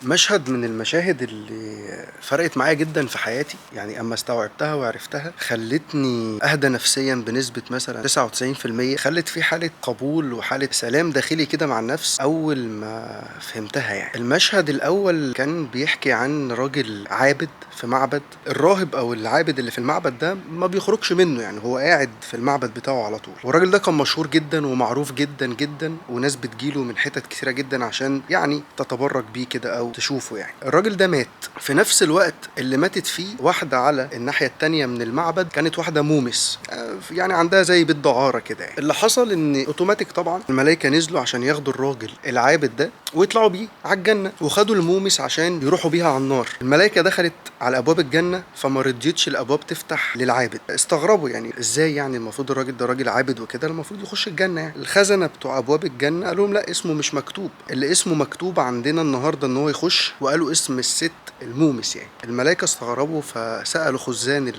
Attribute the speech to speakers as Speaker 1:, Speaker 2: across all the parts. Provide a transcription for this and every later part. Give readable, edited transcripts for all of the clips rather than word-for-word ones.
Speaker 1: مشهد من المشاهد اللي فرقت معايا جدا في حياتي، يعني اما استوعبتها وعرفتها خلتني اهدى نفسيا بنسبة مثلا 99%. خلت في حالة قبول وحالة سلام داخلي كده مع النفس اول ما فهمتها. يعني المشهد الاول كان بيحكي عن راجل عابد في معبد. الراهب او العابد اللي في المعبد ده ما بيخرجش منه، يعني هو قاعد في المعبد بتاعه على طول. والراجل ده كان مشهور جدا ومعروف جدا جدا، وناس بتجيله من حتت كتيرة جدا عشان يعني تتبرك بيه كده او تشوفه. يعني الراجل ده مات في نفس الوقت اللي ماتت فيه واحدة على الناحية التانية من المعبد، كانت واحدة مومس، يعني عندها زي بيت دعارة كده. يعني اللي حصل ان اوتوماتيك طبعا الملائكة نزلوا عشان ياخدوا الراجل العابد ده ويطلعوا بيه على الجنة، وخدوا المومس عشان يروحوا بيها على النار. الملائكة دخلت على ابواب الجنة فما رضيتش الابواب تفتح للعابد. استغربوا يعني ازاي، يعني المفروض الراجل ده راجل عابد وكده المفروض يخش الجنة. يعني الخزنة بتوع ابواب الجنة قالوا لهم لا، اسمه مش مكتوب، اللي اسمه مكتوب عندنا النهارده ان هو يخش، وقالوا اسم الست المومس. يعني الملائكة استغربوا فسألوا خزان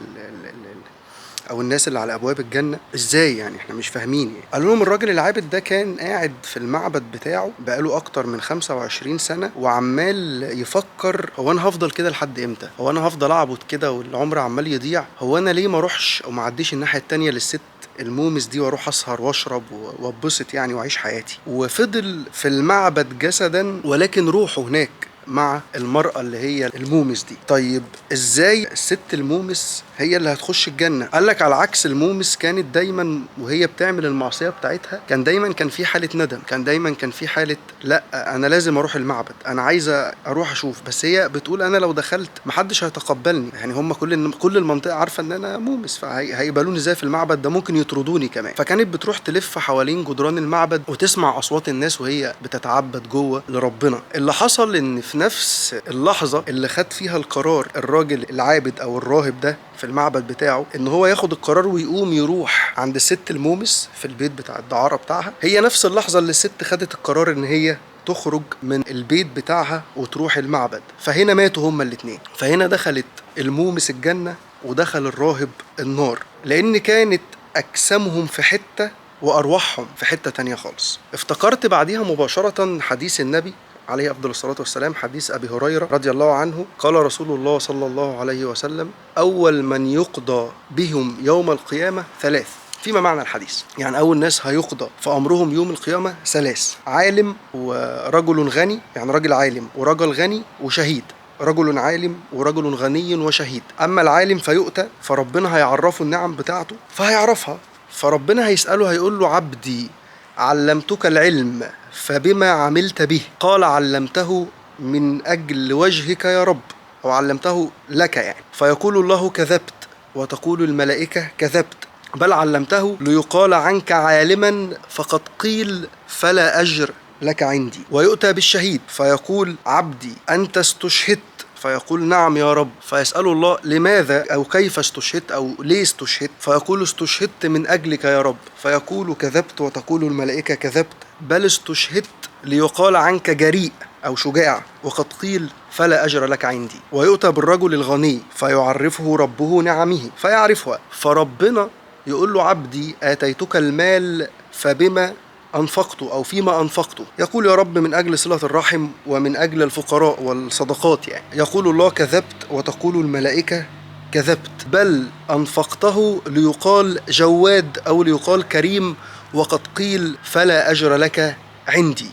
Speaker 1: او الناس اللي على ابواب الجنه ازاي، يعني احنا مش فاهمين. يعني قالوا لهم الراجل العابد ده كان قاعد في المعبد بتاعه بقاله اكتر من 25 سنه وعمال يفكر، هو انا هفضل كده لحد امتى؟ هو انا هفضل اعبد كده والعمر عمال يضيع؟ هو انا ليه ما اروحش او ما اعديش الناحيه التانيه للست المومس دي واروح اسهر واشرب واتبسط يعني واعيش حياتي؟ وفضل في المعبد جسدا ولكن روحه هناك مع المرأة اللي هي المومس دي. طيب ازاي الست المومس هي اللي هتخش الجنة؟ قالك على عكس المومس، كانت دايما وهي بتعمل المعصية بتاعتها كان دايما كان في حالة ندم، كان دايما كان في حالة لا انا لازم اروح المعبد، انا عايزة اروح اشوف. بس هي بتقول انا لو دخلت محدش هيتقبلني، يعني هم كل المنطقة عارفة ان انا مومس، فهيقبلوني ازاي في المعبد ده؟ ممكن يطردوني كمان. فكانت بتروح تلف حوالين جدران المعبد وتسمع اصوات الناس وهي بتتعبد جوه لربنا. اللي حصل ان في نفس اللحظة اللي خد فيها القرار الراجل العابد او الراهب ده في المعبد بتاعه ان هو ياخد القرار ويقوم يروح عند الست المومس في البيت بتاع الدعارة بتاعها، هي نفس اللحظة اللي الست خدت القرار ان هي تخرج من البيت بتاعها وتروح المعبد. فهنا ماتوا هما الاتنين. فهنا دخلت المومس الجنة ودخل الراهب النار، لان كانت اجسامهم في حتة وارواحهم في حتة تانية خالص. افتكرت بعديها مباشرة حديث النبي عليه أفضل الصلاة والسلام، حديث أبي هريرة رضي الله عنه، قال رسول الله صلى الله عليه وسلم: أول من يقضى بهم يوم القيامة ثلاث. فيما معنى الحديث يعني أول ناس هيقضى في أمرهم يوم القيامة ثلاث: عالم ورجل غني، يعني راجل عالم ورجل غني وشهيد. رجل عالم ورجل غني وشهيد. أما العالم فيؤتى فربنا هيعرفه النعم بتاعته فهيعرفها، فربنا هيسأله هيقول له: عبدي علمتك العلم فبما عملت به؟ قال: علمته من أجل وجهك يا رب، أو علمته لك يعني. فيقول الله: كذبت. وتقول الملائكة: كذبت، بل علمته ليقال عنك عالما فقد قيل فلا أجر لك عندي. ويؤتى بالشهيد فيقول: عبدي أنت استشهدت؟ فيقول: نعم يا رب. فيسأل الله: لماذا أو كيف استشهدت أو ليه استشهدت؟ فيقول: استشهدت من أجلك يا رب. فيقول: كذبت. وتقول الملائكة: كذبت، بل استشهدت ليقال عنك جريء أو شجاع، وقد قيل فلا أجر لك عندي. ويؤتى بالرجل الغني فيعرفه ربه نعمه فيعرفها، فربنا يقول له: عبدي آتيتك المال فبما أنفقته أو فيما أنفقته؟ يقول: يا رب من أجل صلة الرحم ومن أجل الفقراء والصدقات. يعني يقول الله: كذبت. وتقول الملائكة: كذبت، بل أنفقته ليقال جواد أو ليقال كريم، وقد قيل فلا أجر لك عندي.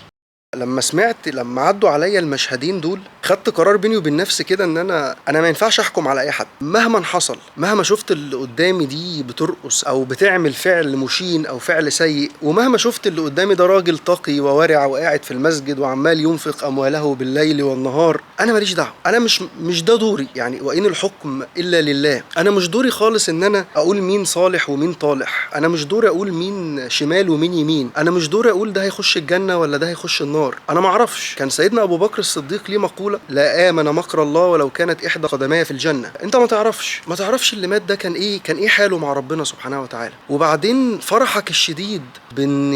Speaker 1: لما عدوا عليا المشهدين دول خدت قرار بيني وبين نفسي كده ان انا ما ينفعش احكم على اي حد مهما حصل، مهما شفت اللي قدامي دي بترقص او بتعمل فعل مشين او فعل سيء، ومهما شفت اللي قدامي ده راجل تقي وورع وقاعد في المسجد وعمال ينفق امواله بالليل والنهار. انا ماليش دعوه، انا مش ده دوري يعني. وان الحكم الا لله. انا مش دوري خالص ان انا اقول مين صالح ومين طالح، انا مش دوري اقول مين شمال ومين يمين، انا مش دوري اقول ده هيخش الجنه ولا ده هيخش النار. انا ما اعرفش. كان سيدنا ابو بكر الصديق ليه مقوله: لا امن مكر الله ولو كانت احدى قدماي في الجنه. انت ما تعرفش اللي مات ده كان ايه حاله مع ربنا سبحانه وتعالى. وبعدين فرحك الشديد بان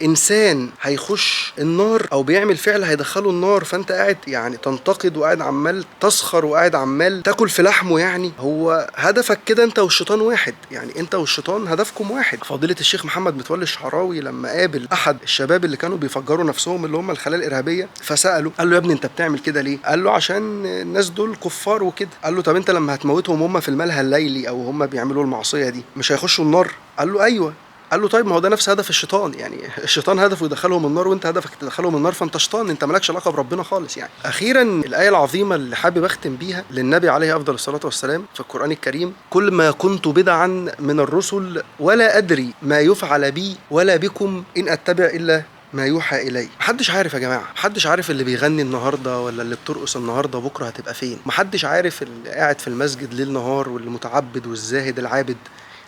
Speaker 1: انسان هيخش النار او بيعمل فعل هيدخله النار، فانت قاعد يعني تنتقد وقاعد عمال تسخر وقاعد عمال تاكل في لحمه. يعني هو هدفك كده انت والشيطان واحد، يعني انت والشيطان هدفكم واحد. فضيله الشيخ محمد متولي الشعراوي لما قابل احد الشباب اللي كانوا بيفجروا نفسهم اللي هم الخلايا الارهابيه فساله، قال له: يا ابني انت بتعمل كده ليه؟ قال له عشان الناس دول كفار وكده. قال له طب انت لما هتموتهم هم في الملهى الليلي او هم بيعملوا المعصيه دي مش هيخشوا النار؟ قال له ايوه. قال له طيب ما هو ده نفس هدف الشيطان، يعني الشيطان هدفه يدخلهم النار وانت هدفك تدخلهم النار، فانت شيطان، انت مالكش علاقه بربنا خالص يعني. اخيرا الايه العظيمه اللي حابب اختم بيها للنبي عليه افضل الصلاه والسلام في القران الكريم: كل ما كنت بدعا من الرسل ولا ادري ما يفعل بي ولا بكم ان اتبع الا ما يوحى إلي. محدش عارف يا جماعة، محدش عارف اللي بيغني النهاردة ولا اللي بترقص النهاردة بكرة هتبقى فين. محدش عارف اللي قاعد في المسجد ليل نهار واللي متعبد والزاهد العابد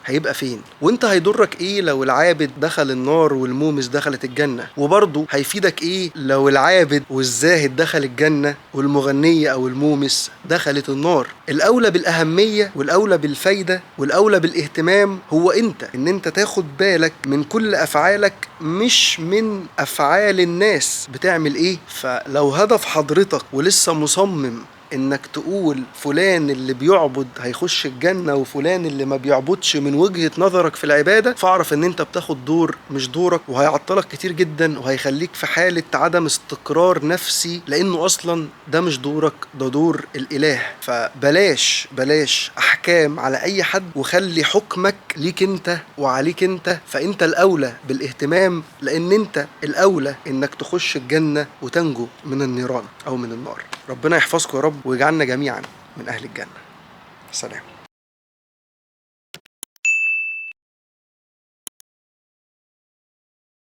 Speaker 1: هيبقى فين. وانت هيضرك ايه لو العابد دخل النار والمومس دخلت الجنة؟ وبرضه هيفيدك ايه لو العابد والزاهد دخل الجنة والمغنية او المومس دخلت النار؟ الاولى بالاهمية والاولى بالفايدة والاولى بالاهتمام هو انت، ان انت تاخد بالك من كل افعالك مش من افعال الناس بتعمل ايه. فلو هدف حضرتك ولسه مصمم انك تقول فلان اللي بيعبد هيخش الجنة وفلان اللي ما بيعبدش من وجهة نظرك في العبادة، فاعرف ان انت بتاخد دور مش دورك، وهيعطلك كتير جدا وهيخليك في حالة عدم استقرار نفسي، لانه اصلا ده مش دورك، ده دور الاله. فبلاش احكام على اي حد، وخلي حكمك ليك انت وعليك انت. فانت الاولى بالاهتمام، لان انت الاولى انك تخش الجنة وتنجو من النيران او من النار. ربنا يحفظكم يا رب ويجعلنا جميعا من أهل الجنة. سلام.